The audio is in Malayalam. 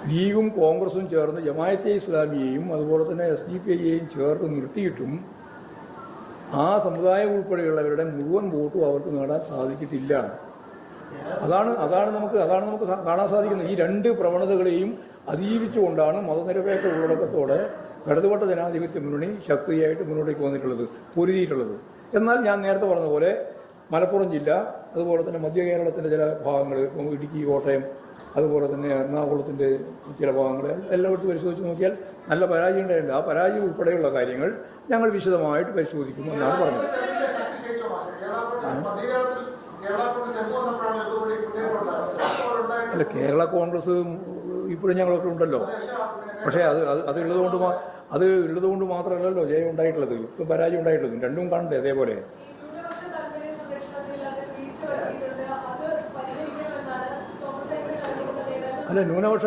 ലീഗും കോൺഗ്രസും ചേർന്ന് ജമാഅത്തെ ഇസ്ലാമിയെയും അതുപോലെ തന്നെ SDP-യെയും ചേർത്ത് നിർത്തിയിട്ടും ആ സമുദായം ഉൾപ്പെടെയുള്ളവരുടെ മുഴുവൻ വോട്ടും അവർക്ക് നേടാൻ സാധിച്ചിട്ടില്ല. അതാണ് നമുക്ക് കാണാൻ സാധിക്കുന്നത്. ഈ രണ്ട് പ്രവണതകളെയും അതിജീവിച്ചുകൊണ്ടാണ് മതനിരപേക്ഷ ഉള്ളടക്കത്തോടെ ഇടതുപക്ഷ ജനാധിപത്യ മുന്നണി ശക്തിയായിട്ട് മുന്നോട്ടേക്ക് വന്നിട്ടുള്ളത്, പൊരുതിയിട്ടുള്ളത്. എന്നാൽ ഞാൻ നേരത്തെ പറഞ്ഞതുപോലെ മലപ്പുറം ജില്ല, അതുപോലെ തന്നെ മധ്യ കേരളത്തിൻ്റെ ചില ഭാഗങ്ങൾ, ഇടുക്കി, കോട്ടയം, അതുപോലെ തന്നെ എറണാകുളത്തിൻ്റെ ചില ഭാഗങ്ങൾ എല്ലായിടത്തും പരിശോധിച്ച് നോക്കിയാൽ നല്ല പരാജയം ഉണ്ടായിട്ടുണ്ട്. ആ പരാജയം ഉൾപ്പെടെയുള്ള കാര്യങ്ങൾ ഞങ്ങൾ വിശദമായിട്ട് പരിശോധിക്കും എന്നാണ് പറഞ്ഞത്. അല്ല, കേരള കോൺഗ്രസ് ഇപ്പോഴും ഞങ്ങളൊക്കെ ഉണ്ടല്ലോ. പക്ഷേ അത് ഉള്ളതുകൊണ്ട് മാത്രമല്ലല്ലോ ജയം ഉണ്ടായിട്ടുള്ളത്, ഇപ്പം പരാജയം ഉണ്ടായിട്ടുള്ളത്. രണ്ടും കാണണ്ടേ അതേപോലെ. അല്ല, ന്യൂനപക്ഷ